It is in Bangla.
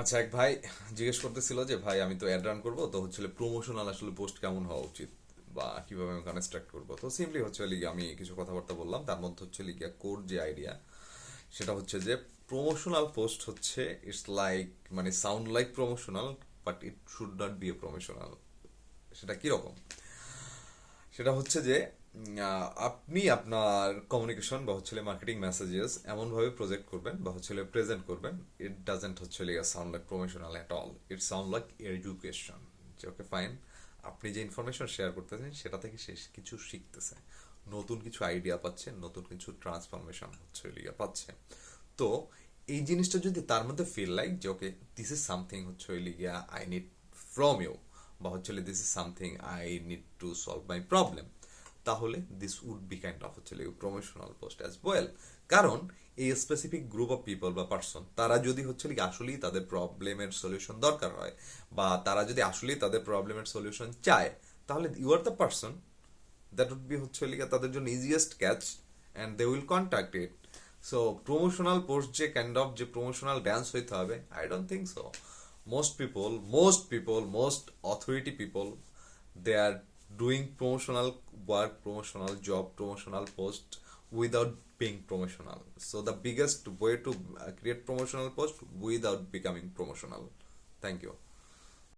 আচ্ছা, এক ভাই জিজ্ঞেস করতেছিল যে ভাই আমি তো অ্যাড রান করবো, তো হচ্ছে প্রমোশনাল আসলে পোস্ট কেমন হওয়া উচিত বা কিভাবে আমি কনস্ট্রাক্ট করবো। তো সিম্পলি হচ্ছে লিগে আমি কিছু কথাবার্তা বললাম, তার মধ্যে হচ্ছে লিগে কোর যে আইডিয়া সেটা হচ্ছে যে প্রমোশনাল পোস্ট হচ্ছে ইটস লাইক, মানে sound like promotional, but it should not be a promotional. সেটা কিরকম? সেটা হচ্ছে যে আপনি আপনার কমিউনিকেশন বা হচ্ছে মার্কেটিং মেসেজেস এমনভাবে প্রজেক্ট করবেন বা হচ্ছে প্রেজেন্ট করবেন, ইট ডাজেন্ট হচ্ছে sound like promotional at all, it sound like education. যে ওকে ফাইন, আপনি যে ইনফরমেশন শেয়ার করতেছেন সেটা থেকে সে কিছু শিখতেছে, নতুন কিছু আইডিয়া পাচ্ছে, নতুন কিছু ট্রান্সফরমেশন হচ্ছে পাচ্ছে। তো এই জিনিসটা যদি তার মধ্যে ফিল লাইক যে ওকে, দিস ইজ সামথিং হচ্ছে আই নিড ফ্রম ইউ, বা হচ্ছে this is something I need to solve my problem, তাহলে this would be kind of হচ্ছে প্রমোশনাল পোস্ট অ্যাজ ওয়েল। কারণ এই স্পেসিফিক গ্রুপ অফ পিপল বা পার্সন, তারা যদি হচ্ছে আসলেই তাদের প্রবলেমের সলিউশন দরকার হয়, বা তারা যদি আসলেই তাদের প্রবলেমের সলিউশন চায়, তাহলে you are the person that would be হচ্ছে তাদের জন্য easiest catch, and they will contact it. So promotional post যে কাইন্ড অফ যে প্রমোশনাল ড্যান্স হইতে হবে, I don't think so. Most authority people, they are doing promotional work, promotional job, promotional post without being promotional. So the biggest way to create promotional post without becoming promotional. Thank you.